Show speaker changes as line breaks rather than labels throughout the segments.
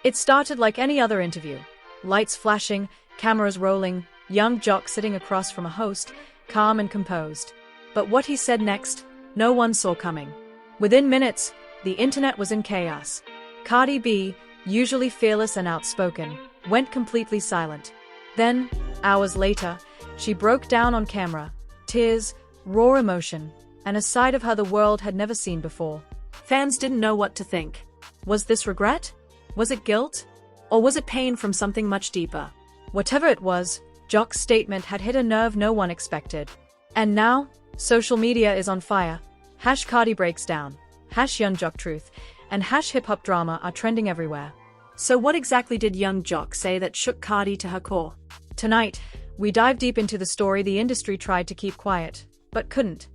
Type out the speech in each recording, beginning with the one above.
It started like any other interview. Lights flashing, cameras rolling, young jock sitting across from a host, calm and composed. But what he said next, no one saw coming. Within minutes, the internet was in chaos. Cardi B, usually fearless and outspoken, went completely silent. Then, hours later, she broke down on camera, tears, raw emotion, and a side of her the world had never seen before. Fans didn't know what to think. Was this regret? Was it guilt? Or was it pain from something much deeper? Whatever it was, Jock's statement had hit a nerve no one expected. And now, social media is on fire. #Cardi breaks down, #Young Jock truth, and #hip hop drama are trending everywhere. So what exactly did Young Jock say that shook Cardi to her core? Tonight, we dive deep into the story the industry tried to keep quiet, but couldn't.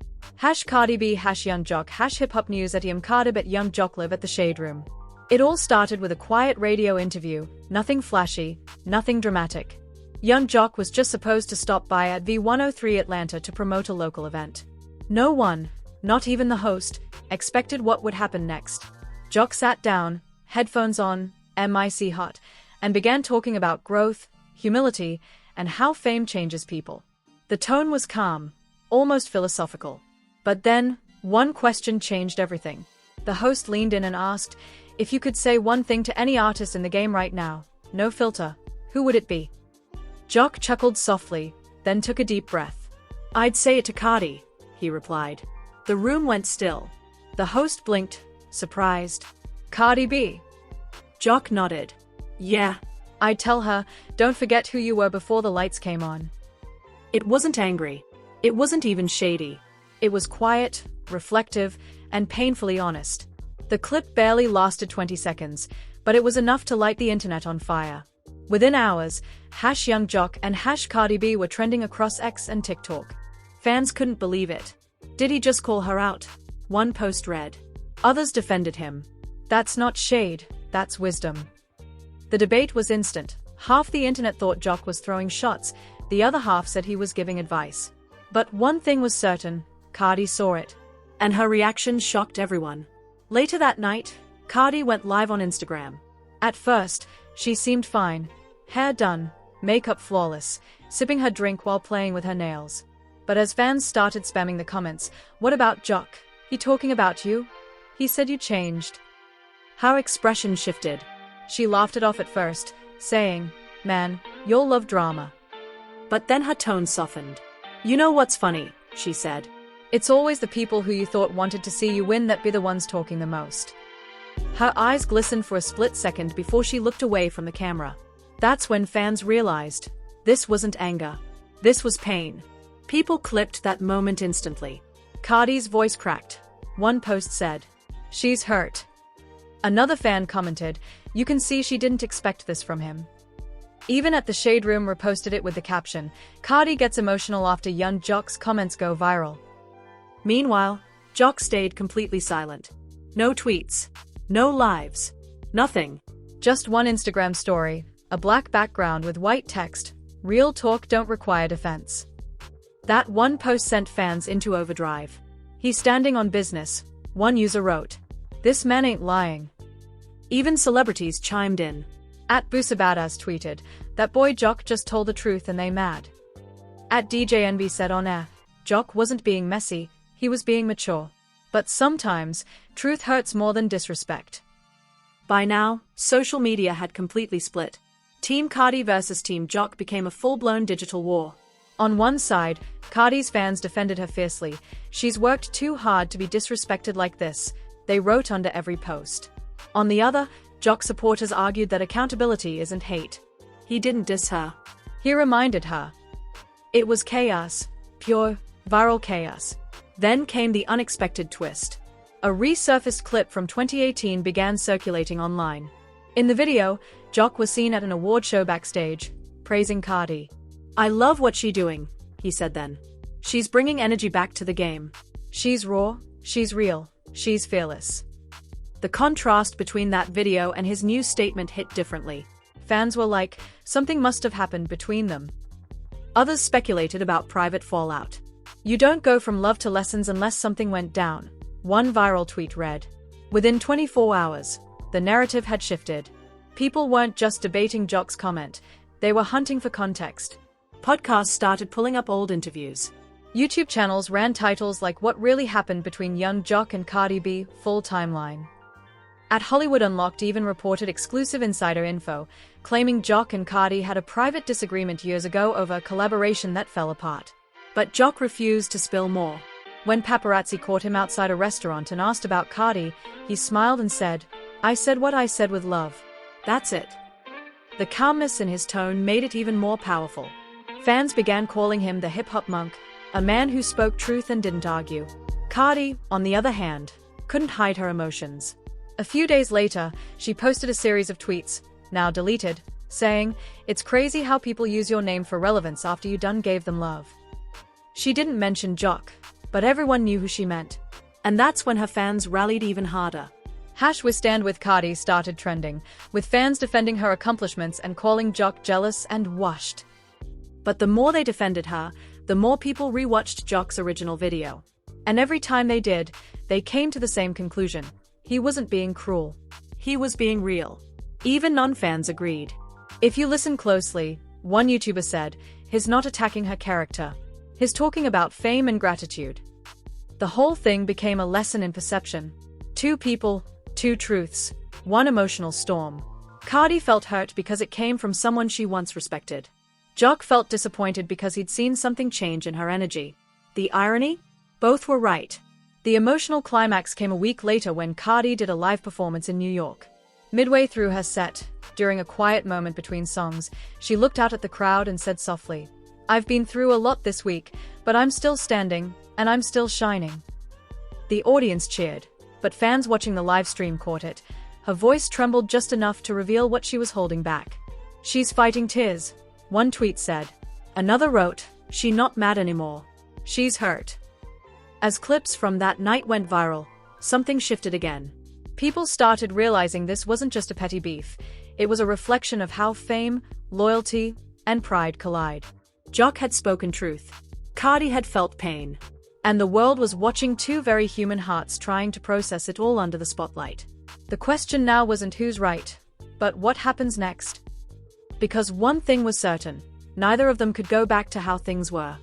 #Cardi B, #Young Jock, #hip hop news at Cardi at Young Jock live at the Shade Room. It all started with a quiet radio interview, nothing flashy, nothing dramatic. Young Jock was just supposed to stop by at V103 Atlanta to promote a local event. No one, not even the host, expected what would happen next. Jock sat down, headphones on, mic hot, and began talking about growth, humility, and how fame changes people. The tone was calm, almost philosophical. But then, one question changed everything. The host leaned in and asked, if you could say one thing to any artist in the game right now, no filter, who would it be? Jock chuckled softly, then took a deep breath. I'd say it to Cardi, he replied. The room went still. The host blinked, surprised. Cardi B? Jock nodded. Yeah. I'd tell her, don't forget who you were before the lights came on. It wasn't angry. It wasn't even shady. It was quiet, reflective, and painfully honest. The clip barely lasted 20 seconds, but it was enough to light the internet on fire. Within hours, #Young Jock and #Cardi B were trending across X and TikTok. Fans couldn't believe it. Did he just call her out? One post read. Others defended him. That's not shade, that's wisdom. The debate was instant. Half the internet thought Jock was throwing shots, the other half said he was giving advice. But one thing was certain, Cardi saw it. And her reaction shocked everyone. Later that night, Cardi went live on Instagram. At first, she seemed fine. Hair done, makeup flawless, sipping her drink while playing with her nails. But as fans started spamming the comments, what about Jock? He talking about you? He said you changed. Her expression shifted. She laughed it off at first, saying, man, you'll love drama. But then her tone softened. You know what's funny, she said. It's always the people who you thought wanted to see you win that be the ones talking the most. Her eyes glistened for a split second before she looked away from the camera. That's when fans realized. This wasn't anger. This was pain. People clipped that moment instantly. Cardi's voice cracked. One post said, she's hurt. Another fan commented, you can see she didn't expect this from him. Even at the Shade Room reposted it with the caption, Cardi gets emotional after Young Jock's comments go viral. Meanwhile, Jock stayed completely silent. No tweets. No lives. Nothing. Just one Instagram story, a black background with white text, real talk don't require defense. That one post sent fans into overdrive. He's standing on business, one user wrote. This man ain't lying. Even celebrities chimed in. @Boosabadass tweeted, that boy Jock just told the truth and they mad. @DJ Envy said on air, Jock wasn't being messy, he was being mature. But sometimes, truth hurts more than disrespect. By now, social media had completely split. Team Cardi versus Team Jock became a full-blown digital war. On one side, Cardi's fans defended her fiercely. She's worked too hard to be disrespected like this, they wrote under every post. On the other, Jock supporters argued that accountability isn't hate. He didn't diss her. He reminded her. It was chaos. Pure, viral chaos. Then came the unexpected twist. A resurfaced clip from 2018 began circulating online. In the video, Jock was seen at an award show backstage, praising Cardi. I love what she's doing, he said then. She's bringing energy back to the game. She's raw, she's real, she's fearless. The contrast between that video and his new statement hit differently. Fans were like, something must have happened between them. Others speculated about private fallout. You don't go from love to lessons unless something went down, one viral tweet read. Within 24 hours, the narrative had shifted. People weren't just debating Jock's comment, they were hunting for context. Podcasts started pulling up old interviews. YouTube channels ran titles like What Really Happened Between Young Jock and Cardi B, Full Timeline. At Hollywood Unlocked even reported exclusive insider info, claiming Jock and Cardi had a private disagreement years ago over a collaboration that fell apart. But Jock refused to spill more. When paparazzi caught him outside a restaurant and asked about Cardi, he smiled and said, "I said what I said with love. That's it." The calmness in his tone made it even more powerful. Fans began calling him the hip-hop monk, a man who spoke truth and didn't argue. Cardi, on the other hand, couldn't hide her emotions. A few days later, she posted a series of tweets, now deleted, saying, "It's crazy how people use your name for relevance after you done gave them love." She didn't mention Jock, but everyone knew who she meant. And that's when her fans rallied even harder. #We Stand With Cardi started trending, with fans defending her accomplishments and calling Jock jealous and washed. But the more they defended her, the more people rewatched Jock's original video. And every time they did, they came to the same conclusion. He wasn't being cruel. He was being real. Even non-fans agreed. If you listen closely, one YouTuber said, "He's not attacking her character. He's talking about fame and gratitude." The whole thing became a lesson in perception. Two people, two truths, one emotional storm. Cardi felt hurt because it came from someone she once respected. Jock felt disappointed because he'd seen something change in her energy. The irony? Both were right. The emotional climax came a week later when Cardi did a live performance in New York. Midway through her set, during a quiet moment between songs, she looked out at the crowd and said softly, "I've been through a lot this week, but I'm still standing, and I'm still shining." The audience cheered, but fans watching the live stream caught it. Her voice trembled just enough to reveal what she was holding back. "She's fighting tears," one tweet said. Another wrote, "She not mad anymore. She's hurt." As clips from that night went viral, something shifted again. People started realizing this wasn't just a petty beef, it was a reflection of how fame, loyalty, and pride collide. Jock had spoken truth. Cardi had felt pain. And the world was watching two very human hearts trying to process it all under the spotlight. The question now wasn't who's right, but what happens next? Because one thing was certain, neither of them could go back to how things were.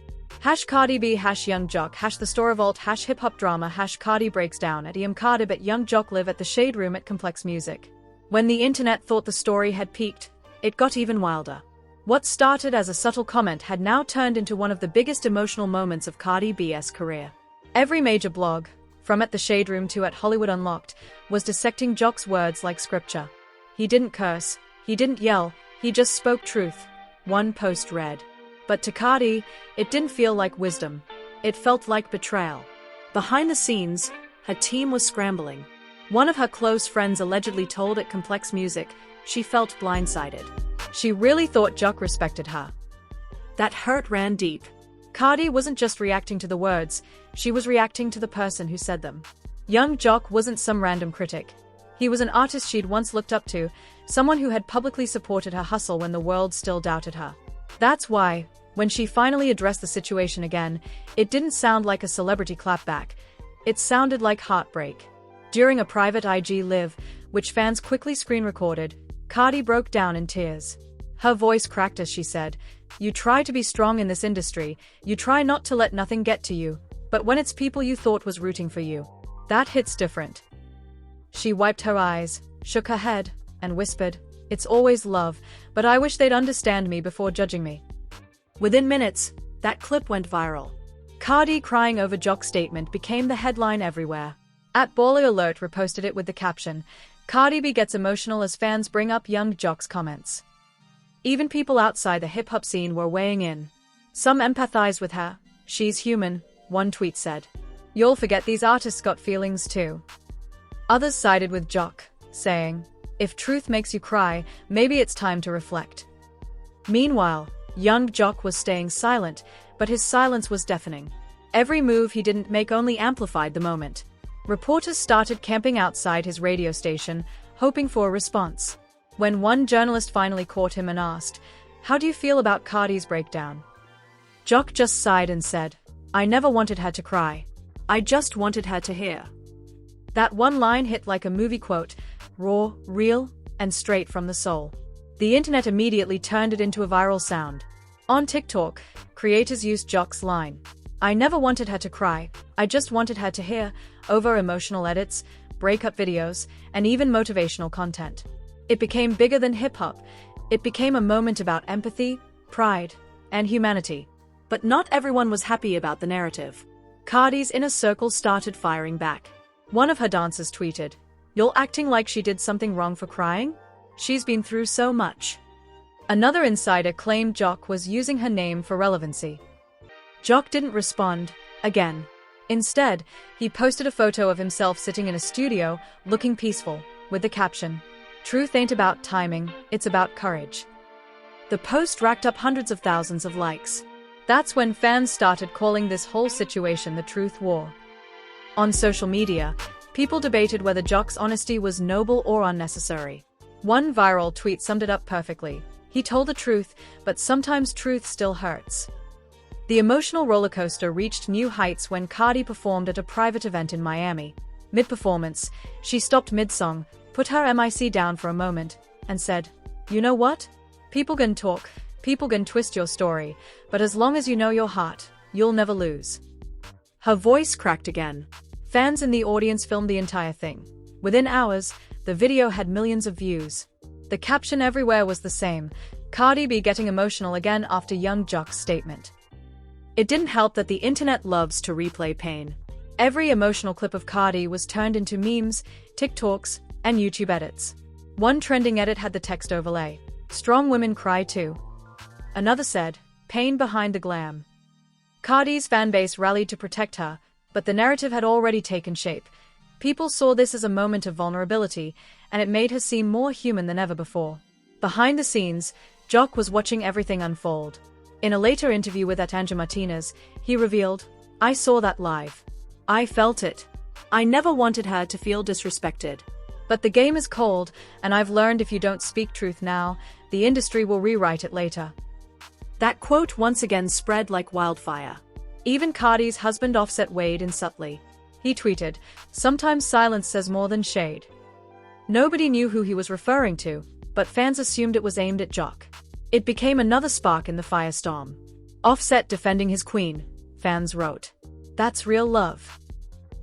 #Cardi B #Young Jock #The Story Vault #Hip Hop Drama #Cardi Breaks Down at Cardi B Young Jock live at the Shade Room at Complex Music. When the internet thought the story had peaked, it got even wilder. What started as a subtle comment had now turned into one of the biggest emotional moments of Cardi B's career. Every major blog, from at the Shade Room to at Hollywood Unlocked, was dissecting Jock's words like scripture. He didn't curse, he didn't yell, he just spoke truth, one post read. But to Cardi, it didn't feel like wisdom. It felt like betrayal. Behind the scenes, her team was scrambling. One of her close friends allegedly told at Complex Music she felt blindsided. She really thought Jock respected her. That hurt ran deep. Cardi wasn't just reacting to the words, she was reacting to the person who said them. Young Jock wasn't some random critic. He was an artist she'd once looked up to, someone who had publicly supported her hustle when the world still doubted her. That's why, when she finally addressed the situation again, it didn't sound like a celebrity clapback. It sounded like heartbreak. During a private IG Live, which fans quickly screen-recorded, Cardi broke down in tears. Her voice cracked as she said, "You try to be strong in this industry, you try not to let nothing get to you, but when it's people you thought was rooting for you, that hits different." She wiped her eyes, shook her head, and whispered, "It's always love, but I wish they'd understand me before judging me." Within minutes, that clip went viral. Cardi crying over Jock's statement became the headline everywhere. At Baller Alert reposted it with the caption, "Cardi B gets emotional as fans bring up Young Jock's comments." Even people outside the hip-hop scene were weighing in. Some empathized with her. "She's human," one tweet said. "You'll forget these artists got feelings too." Others sided with Jock, saying, "If truth makes you cry, maybe it's time to reflect." Meanwhile, Young Jock was staying silent, but his silence was deafening. Every move he didn't make only amplified the moment. Reporters started camping outside his radio station, hoping for a response. When one journalist finally caught him and asked, "How do you feel about Cardi's breakdown?" Jock just sighed and said, "I never wanted her to cry. I just wanted her to hear." That one line hit like a movie quote, raw, real, and straight from the soul. The internet immediately turned it into a viral sound. On TikTok, creators used Jock's line, "I never wanted her to cry, I just wanted her to hear," over emotional edits, breakup videos, and even motivational content. It became bigger than hip-hop. It became a moment about empathy, pride, and humanity. But not everyone was happy about the narrative. Cardi's inner circle started firing back. One of her dancers tweeted, "You're acting like she did something wrong for crying? She's been through so much." Another insider claimed Jock was using her name for relevancy. Jock didn't respond, again. Instead, he posted a photo of himself sitting in a studio, looking peaceful, with the caption, "Truth ain't about timing, it's about courage." The post racked up hundreds of thousands of likes. That's when fans started calling this whole situation the truth war. On social media, people debated whether Jock's honesty was noble or unnecessary. One viral tweet summed it up perfectly. "He told the truth, but sometimes truth still hurts." The emotional rollercoaster reached new heights when Cardi performed at a private event in Miami. Mid-performance, she stopped mid-song, put her mic down for a moment, and said, "You know what? People can talk, people can twist your story, but as long as you know your heart, you'll never lose." Her voice cracked again. Fans in the audience filmed the entire thing. Within hours, the video had millions of views. The caption everywhere was the same, "Cardi B getting emotional again after young Jock's statement." It didn't help that the internet loves to replay pain. Every emotional clip of Cardi was turned into memes, TikToks, and YouTube edits. One trending edit had the text overlay, "Strong women cry too." Another said, "Pain behind the glam." Cardi's fanbase rallied to protect her, but the narrative had already taken shape. People saw this as a moment of vulnerability, and it made her seem more human than ever before. Behind the scenes, Jock was watching everything unfold. In a later interview with Atanja Martinez, he revealed, "I saw that live. I felt it. I never wanted her to feel disrespected. But the game is cold, and I've learned if you don't speak truth now, the industry will rewrite it later." That quote once again spread like wildfire. Even Cardi's husband Offset weighed in subtly. He tweeted, "Sometimes silence says more than shade." Nobody knew who he was referring to, but fans assumed it was aimed at Jock. It became another spark in the firestorm. Offset defending his queen, fans wrote. That's real love.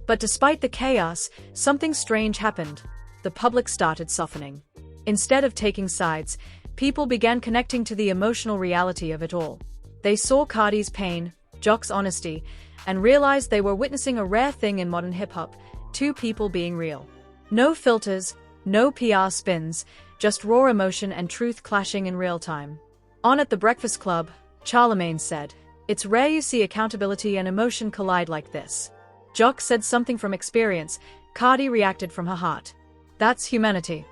But despite the chaos, something strange happened. The public started softening. Instead of taking sides, people began connecting to the emotional reality of it all. They saw Cardi's pain, Jock's honesty, and realized they were witnessing a rare thing in modern hip-hop, two people being real. No filters, no PR spins, just raw emotion and truth clashing in real time. On at the Breakfast Club, Charlemagne said, "It's rare you see accountability and emotion collide like this." Jock said something from experience, Cardi reacted from her heart. That's humanity.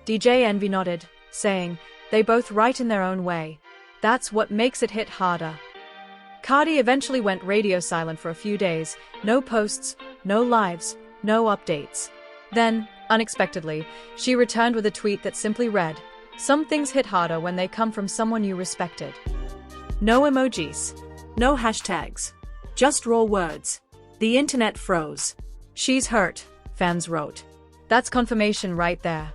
DJ Envy nodded, saying, "They both right in their own way. That's what makes it hit harder." Cardi eventually went radio silent for a few days, no posts, no lives, no updates. Then, unexpectedly, she returned with a tweet that simply read, "Some things hit harder when they come from someone you respected." No emojis. No hashtags. Just raw words. The internet froze. "She's hurt," fans wrote. That's confirmation right there.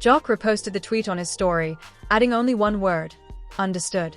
Jock reposted the tweet on his story, adding only one word, "Understood."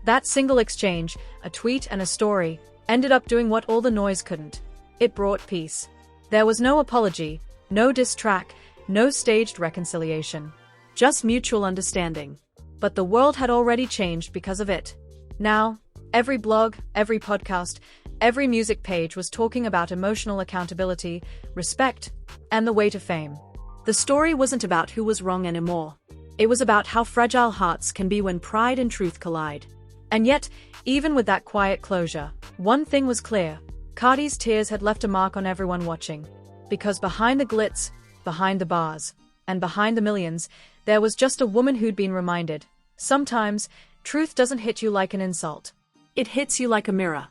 That single exchange, a tweet and a story, ended up doing what all the noise couldn't. It brought peace. There was no apology, no diss track, no staged reconciliation. Just mutual understanding. But the world had already changed because of it. Now, every blog, every podcast, every music page was talking about emotional accountability, respect, and the weight of fame. The story wasn't about who was wrong anymore. It was about how fragile hearts can be when pride and truth collide. And yet, even with that quiet closure, one thing was clear. Cardi's tears had left a mark on everyone watching. Because behind the glitz, behind the bars, and behind the millions, there was just a woman who'd been reminded. Sometimes, truth doesn't hit you like an insult. It hits you like a mirror.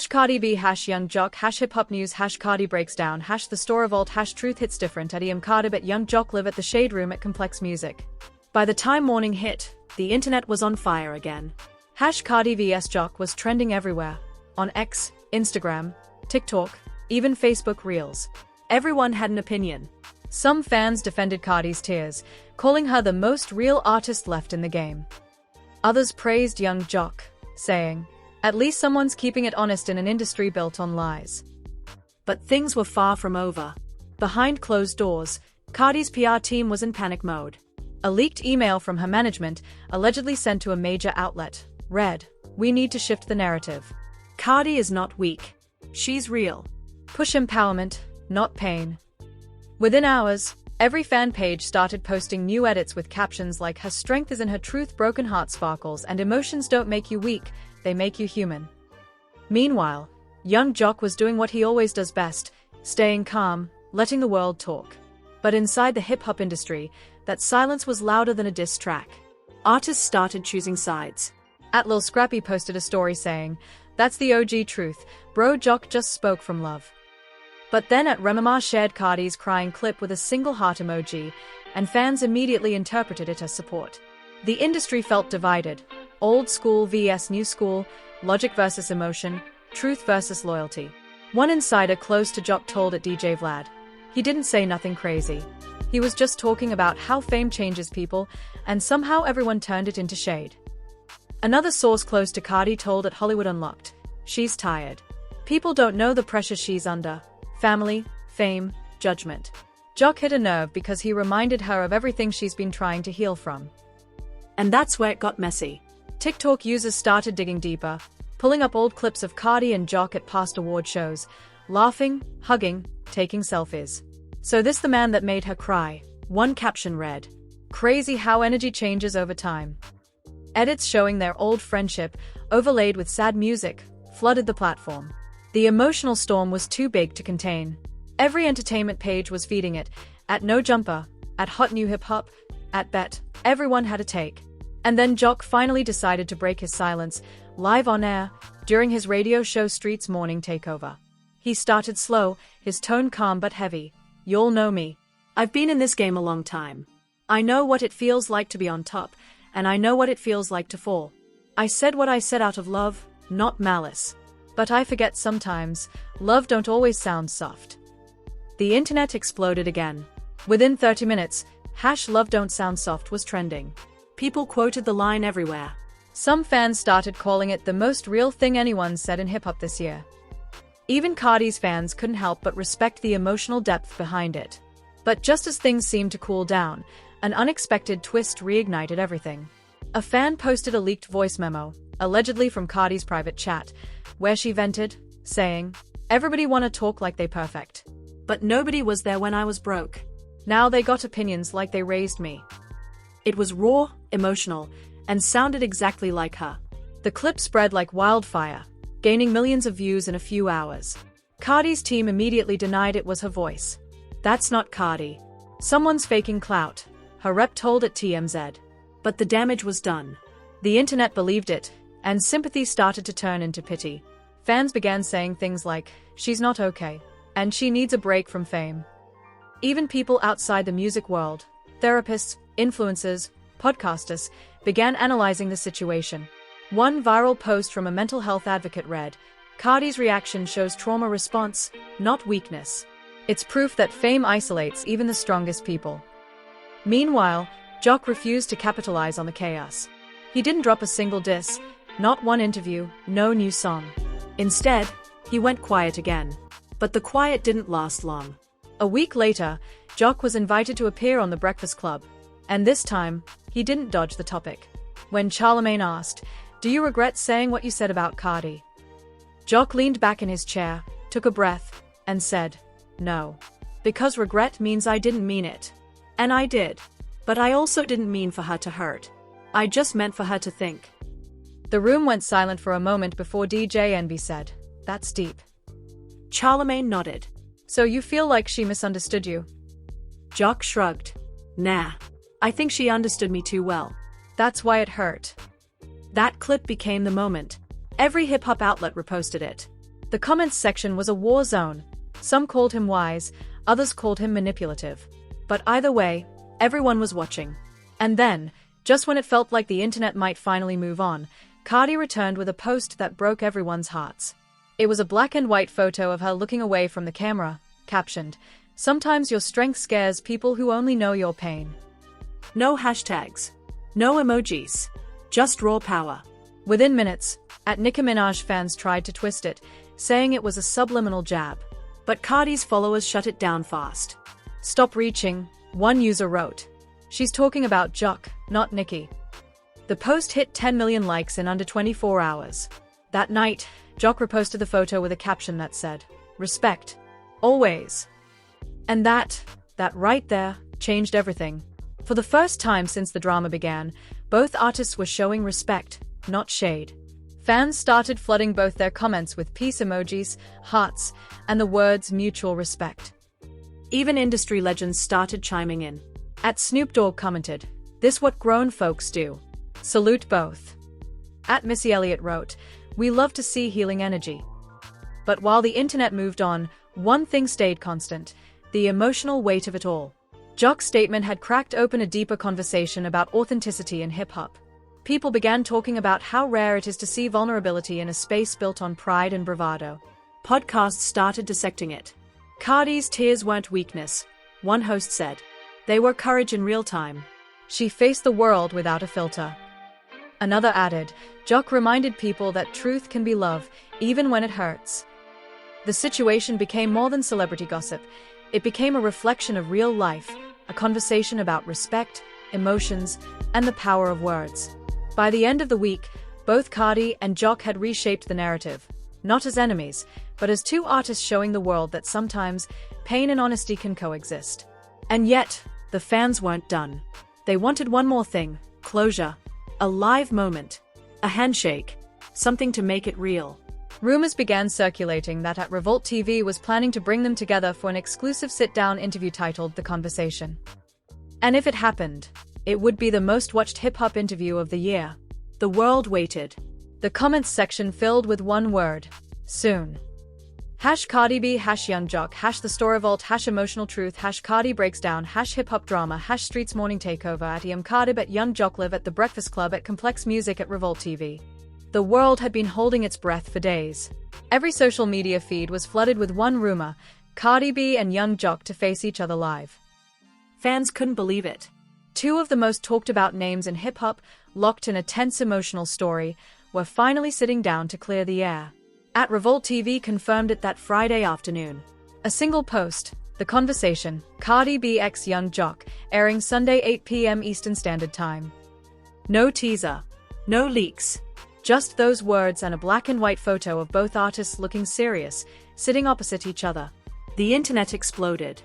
#Cardi B #Young Jock #Hip-Hop News #Cardi Breaks Down #The Store Revolt #Truth Hits Different at Cardi at Young Jock Live at the Shade Room at Complex Music. By the time morning hit, the internet was on fire again. #Cardi vs Jock was trending everywhere. On X, Instagram, TikTok, even Facebook Reels. Everyone had an opinion. Some fans defended Cardi's tears, calling her the most real artist left in the game. Others praised young Jock, saying, "At least someone's keeping it honest in an industry built on lies." But things were far from over. Behind closed doors, Cardi's PR team was in panic mode. A leaked email from her management, allegedly sent to a major outlet, read, "We need to shift the narrative. Cardi is not weak. She's real. Push empowerment, not pain." Within hours, every fan page started posting new edits with captions like "Her strength is in her truth, broken heart sparkles, and emotions don't make you weak, they make you human." Meanwhile, young Jock was doing what he always does best, staying calm, letting the world talk. But inside the hip-hop industry, that silence was louder than a diss track. Artists started choosing sides. Lil Scrappy posted a story saying, "That's the OG truth, bro, Jock just spoke from love." But then Remama shared Cardi's crying clip with a single heart emoji, and fans immediately interpreted it as support. The industry felt divided. Old school vs new school, logic versus emotion, truth versus loyalty. One insider close to Jock told it DJ Vlad. He didn't say nothing crazy. He was just talking about how fame changes people, and somehow everyone turned it into shade. Another source close to Cardi told at Hollywood Unlocked, "She's tired. People don't know the pressure she's under. Family, fame, judgment." Jock hit a nerve because he reminded her of everything she's been trying to heal from. And that's where it got messy. TikTok users started digging deeper, pulling up old clips of Cardi and Jock at past award shows, laughing, hugging, taking selfies. "So this the man that made her cry," one caption read. "Crazy how energy changes over time." Edits showing their old friendship, overlaid with sad music, flooded the platform. The emotional storm was too big to contain. Every entertainment page was feeding it, at No Jumper, at Hot New Hip Hop, at Bet, everyone had a take. And then Jock finally decided to break his silence, live on air, during his radio show Street's Morning Takeover. He started slow, his tone calm but heavy. "You'll know me. I've been in this game a long time. I know what it feels like to be on top, and I know what it feels like to fall. I said what I said out of love, not malice. But I forget sometimes, love don't always sound soft." The internet exploded again. Within 30 minutes, #LoveDon'tSoundSoft was trending. People quoted the line everywhere. Some fans started calling it the most real thing anyone said in hip-hop this year. Even Cardi's fans couldn't help but respect the emotional depth behind it. But just as things seemed to cool down, an unexpected twist reignited everything. A fan posted a leaked voice memo, allegedly from Cardi's private chat, where she vented, saying, "Everybody wanna talk like they perfect. But nobody was there when I was broke. Now they got opinions like they raised me." It was raw, emotional, and sounded exactly like her. The clip spread like wildfire, gaining millions of views in a few hours. Cardi's team immediately denied it was her voice. "That's not Cardi. Someone's faking clout," her rep told at TMZ. But the damage was done. The internet believed it, and sympathy started to turn into pity. Fans began saying things like, "She's not okay," and "She needs a break from fame." Even people outside the music world, therapists, influencers, podcasters, began analyzing the situation. One viral post from a mental health advocate read, "Cardi's reaction shows trauma response, not weakness. It's proof that fame isolates even the strongest people." Meanwhile, Jock refused to capitalize on the chaos. He didn't drop a single diss, not one interview, no new song. Instead, he went quiet again. But the quiet didn't last long. A week later, Jock was invited to appear on The Breakfast Club. And this time, he didn't dodge the topic. When Charlemagne asked, "Do you regret saying what you said about Cardi?" Jock leaned back in his chair, took a breath, and said, "No. Because regret means I didn't mean it. And I did. But I also didn't mean for her to hurt. I just meant for her to think." The room went silent for a moment before DJ Envy said, "That's deep." Charlemagne nodded. "So you feel like she misunderstood you?" Jock shrugged. "Nah. I think she understood me too well. That's why it hurt." That clip became the moment. Every hip-hop outlet reposted it. The comments section was a war zone. Some called him wise, others called him manipulative. But either way, everyone was watching. And then, just when it felt like the internet might finally move on, Cardi returned with a post that broke everyone's hearts. It was a black and white photo of her looking away from the camera, captioned, Sometimes your strength scares people who only know your pain.
No hashtags. No emojis. Just raw power.
Within minutes, Nicki Minaj fans tried to twist it, saying it was a subliminal jab.
But Cardi's followers shut it down fast.
Stop reaching, one user wrote. She's talking about Jock, not Nicki. The post hit 10 million likes in under 24 hours. That night, Jock reposted the photo with a caption that said, "Respect. Always." And that right there, changed everything. For the first time since the drama began, both artists were showing respect, not shade. Fans started flooding both their comments with peace emojis, hearts, and the words mutual respect.
Even industry legends started chiming in.
Snoop Dogg commented, "This what grown folks do. Salute both." Missy Elliott wrote, "We love to see healing energy." But while the internet moved on, one thing stayed constant: the emotional weight of it all. Jock's statement had cracked open a deeper conversation about authenticity in hip-hop. People began talking about how rare it is to see vulnerability in a space built on pride and bravado.
Podcasts started dissecting it. Cardi's tears weren't weakness, one host said. They were courage in real time.
She faced the world without a filter. Another added, Jock reminded people that truth can be love, even when it hurts. The situation became more than celebrity gossip. It became a reflection of real life, a conversation about respect, emotions, and the power of words. By the end of the week, both Cardi and Jock had reshaped the narrative, not as enemies, but as two artists showing the world that sometimes pain and honesty can coexist.
And yet, the fans weren't done. They wanted one more thing: closure. A live moment. A handshake. Something to make it real.
Rumors began circulating that Revolt TV was planning to bring them together for an exclusive sit-down interview titled The Conversation. And if it happened, it would be the most-watched hip-hop interview of the year.
The world waited.
The comments section filled with one word: soon. #Cardi B, #Young Jock, #The Story Vault, #Emotional Truth, #Cardi Breaks Down, #Hip-Hop Drama, #Streets Morning Takeover, @Cardi at Young Jock Live at The Breakfast Club at Complex Music at Revolt TV. The world had been holding its breath for days. Every social media feed was flooded with one rumor: Cardi B and Young Jock to face each other live.
Fans couldn't believe it.
Two of the most talked-about names in hip-hop, locked in a tense emotional story, were finally sitting down to clear the air. Revolt TV confirmed it that Friday afternoon. A single post, The Conversation, Cardi B x Young Jock, airing Sunday 8 p.m. Eastern Standard Time.
No teaser. No leaks.
Just those words and a black and white photo of both artists looking serious, sitting opposite each other.
The internet exploded.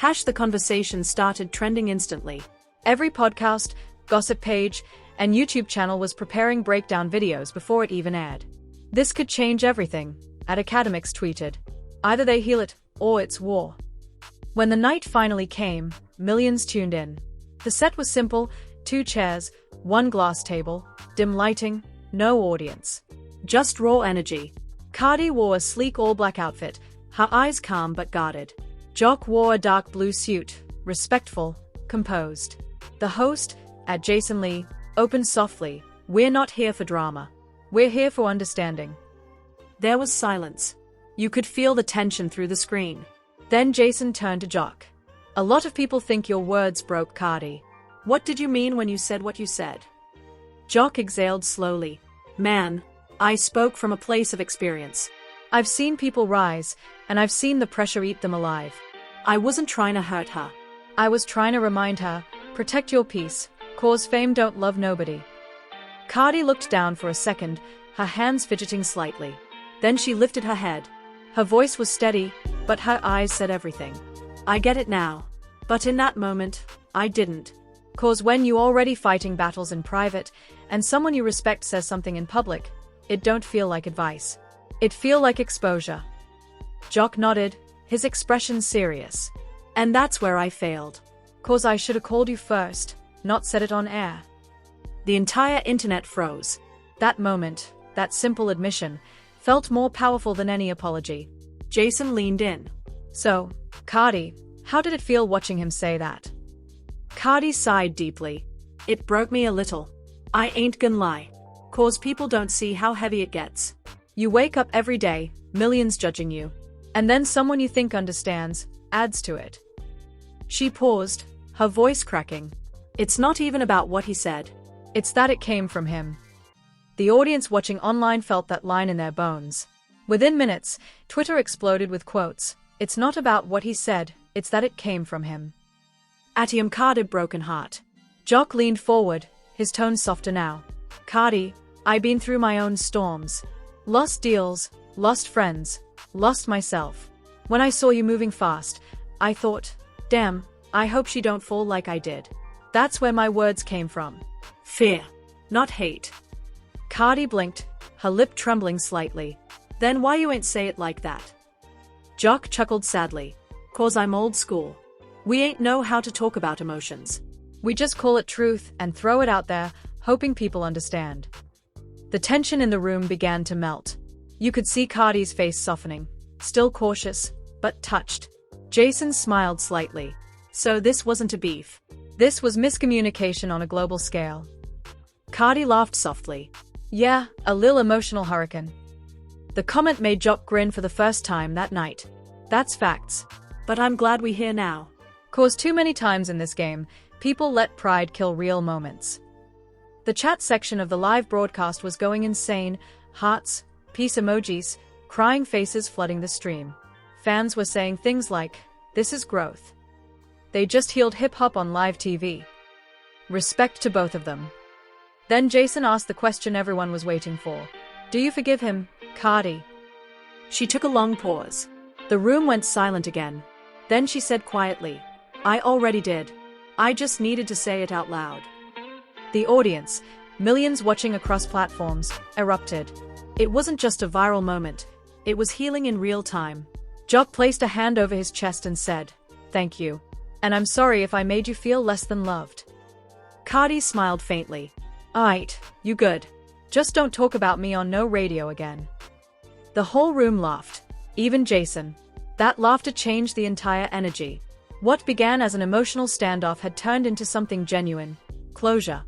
The Conversation started trending instantly.
Every podcast, gossip page, and YouTube channel was preparing breakdown videos before it even aired. This could change everything, academics tweeted. Either they heal it, or it's war. When the night finally came, millions tuned in. The set was simple: 2 chairs, 1 glass table, dim lighting, no audience. Just raw energy. Cardi wore a sleek all-black outfit, her eyes calm but guarded. Jock wore a dark blue suit, respectful, composed. The host, Jason Lee, opened softly: "We're not here for drama. We're here for understanding." There was silence. You could feel the tension through the screen. Then Jason turned to Jock. "A lot of people think your words broke Cardi.
What did you mean when you said what you said?"
Jock exhaled slowly.
"Man, I spoke from a place of experience.
I've seen people rise, and I've seen the pressure eat them alive.
I wasn't trying to hurt her.
I was trying to remind her, protect your peace, cause fame don't love nobody." Cardi looked down for a second, her hands fidgeting slightly. Then she lifted her head. Her voice was steady, but her eyes said everything.
"I get it now. But in that moment, I didn't."
Cause when you already fighting battles in private, and someone you respect says something in public, it don't feel like advice. It feel like exposure. Jock nodded, his expression serious.
"And that's where I failed.
Cause I shoulda called you first, not said it on air."
The entire internet froze.
That moment, that simple admission, felt more powerful than any apology.
Jason leaned in.
"So, Cardi, how did it feel watching him say that?"
Cardi sighed deeply. "It broke me a little. I ain't gonna lie. Cause people don't see how heavy it gets.
You wake up every day, millions judging you. And then someone you think understands, adds to it. She paused, her voice cracking.
It's not even about what he said.
It's that it came from him. The audience watching online felt that line in their bones. Within minutes, Twitter exploded with quotes. It's not about what he said, it's that it came from him.
Atium Cardi broken heart.
Jock leaned forward, his tone softer now. Cardi, I been through my own storms. Lost deals, lost friends, lost myself. When I saw you moving fast, I thought, damn, I hope she don't fall like I did. That's where my words came from.
Fear, not hate.
Cardi blinked, her lip trembling slightly.
Then why you ain't say it like that?
Jock chuckled sadly.
'Cause I'm old school. We ain't know how to talk about emotions.
We just call it truth and throw it out there, hoping people understand. The tension in the room began to melt. You could see Cardi's face softening, still cautious, but touched. Jason smiled slightly.
So this wasn't a beef.
This was miscommunication on a global scale. Cardi laughed softly. Yeah, a lil emotional hurricane. The comment made Jock grin for the first time that night. That's facts.
But I'm glad we're here now.
'Cause too many times in this game, people let pride kill real moments. The chat section of the live broadcast was going insane, hearts, peace emojis, crying faces flooding the stream. Fans were saying things like, this is growth. They just healed hip-hop on live TV. Respect to both of them. Then Jason asked the question everyone was waiting for. Do you forgive him, Cardi?
She took a long pause. The room went silent again. Then she said quietly, I already did. I just needed to say it out loud.
The audience, millions watching across platforms, erupted.
It wasn't just a viral moment. It was healing in real time.
Jock placed a hand over his chest and said, thank you. And I'm sorry if I made you feel less than loved.
Cardi smiled faintly.
Aight, you good. Just don't talk about me on no radio again. The whole room laughed. Even Jason. That laughter changed the entire energy. What began as an emotional standoff had turned into something genuine. Closure.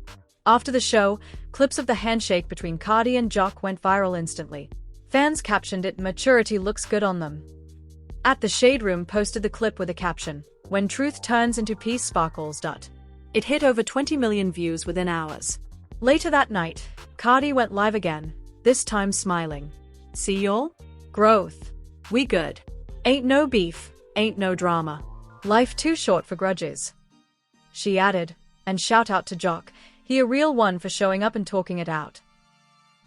After the show, clips of the handshake between Cardi and Jock went viral instantly. Fans captioned it, maturity looks good on them. At the Shade Room posted the clip with a caption, when truth turns into peace sparkles.
It hit over 20 million views within hours.
Later that night, Cardi went live again, this time smiling.
See y'all?
Growth.
We good.
Ain't no beef, ain't no drama. Life too short for grudges. She added, and shout out to Jock, he a real one for showing up and talking it out.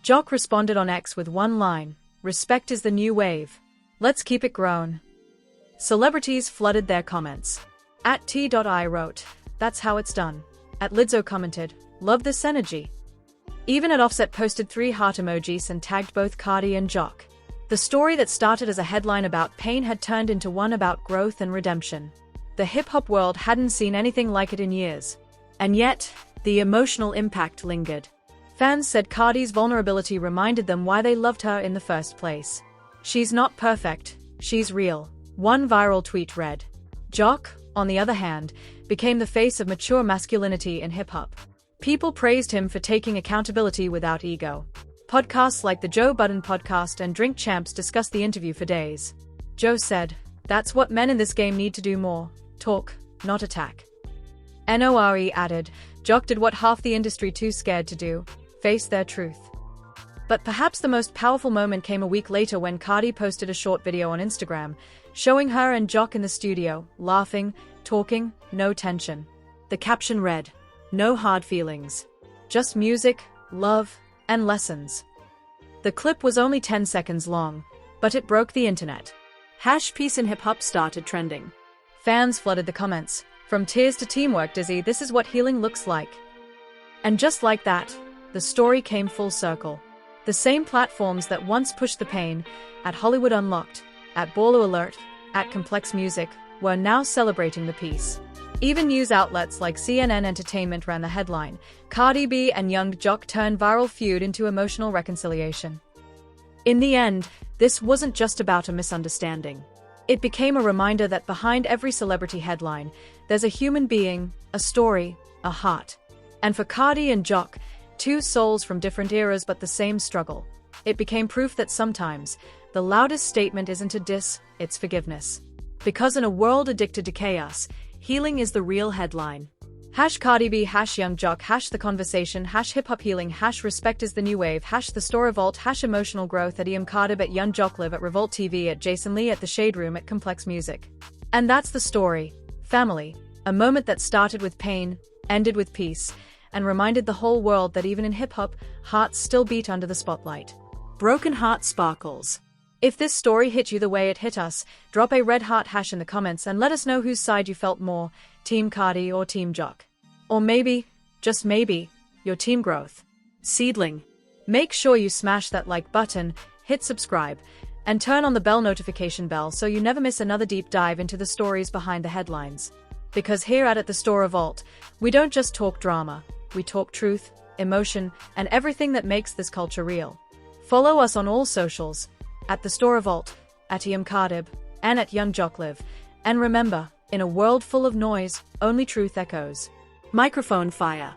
Jock responded on X with one line, respect is the new wave. Let's keep it grown. Celebrities flooded their comments. At T.I wrote, that's how it's done. At Lizzo commented, love this energy. Even at Offset posted 3 heart emojis and tagged both Cardi and Jock. The story that started as a headline about pain had turned into one about growth and redemption. The hip-hop world hadn't seen anything like it in years. And yet, the emotional impact lingered. Fans said Cardi's vulnerability reminded them why they loved her in the first place. She's not perfect, she's real. One viral tweet read. Jock, on the other hand, became the face of mature masculinity in hip-hop. People praised him for taking accountability without ego. Podcasts like the Joe Budden podcast and Drink Champs discussed the interview for days. Joe said, that's what men in this game need to do more. Talk, not attack. NORE added, Jock did what half the industry too scared to do, face their truth. But perhaps the most powerful moment came a week later when Cardi posted a short video on Instagram, showing her and Jock in the studio, laughing, talking, no tension. The caption read, no hard feelings. Just music, love, and lessons. The clip was only 10 seconds long, but it broke the internet.
Peace in hip-hop started trending.
Fans flooded the comments. From tears to teamwork, Dizzy, this is what healing looks like. And just like that, the story came full circle. The same platforms that once pushed the pain, at Hollywood Unlocked, at Baller Alert, at Complex Music, were now celebrating the peace. Even news outlets like CNN Entertainment ran the headline, Cardi B and young Jock turn viral feud into emotional reconciliation. In the end, this wasn't just about a misunderstanding. It became a reminder that behind every celebrity headline, there's a human being, a story, a heart. And for Cardi and Jock, two souls from different eras but the same struggle, it became proof that sometimes, the loudest statement isn't a diss, it's forgiveness.
Because in a world addicted to chaos, healing is the real headline. Cardi B, Young Jock, the conversation, hip hop healing, respect is the new wave, the store revolt, emotional growth at Cardi at Young Jock live at Revolt TV at Jason Lee at the Shade Room at Complex Music. And that's the story. Family. A moment that started with pain, ended with peace, and reminded the whole world that even in hip hop, hearts still beat under the spotlight. Broken heart sparkles. If this story hit you the way it hit us, drop a red heart in the comments and let us know whose side you felt more, Team Cardi or Team Jock. Or maybe, just maybe, your Team Growth. Seedling. Make sure you smash that like button, hit subscribe, and turn on the bell notification bell so you never miss another deep dive into the stories behind the headlines. Because here at the Store Revolt, we don't just talk drama, we talk truth, emotion, and everything that makes this culture real. Follow us on all socials, at the Store Revolt, at Cardi, and at Young Jock Live. And remember, in a world full of noise, only truth echoes. Microphone fire.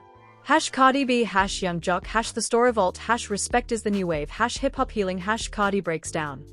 Cardi B, Young Jock, the Store Revolt, respect is the new wave, hip hop healing, Cardi breaks down.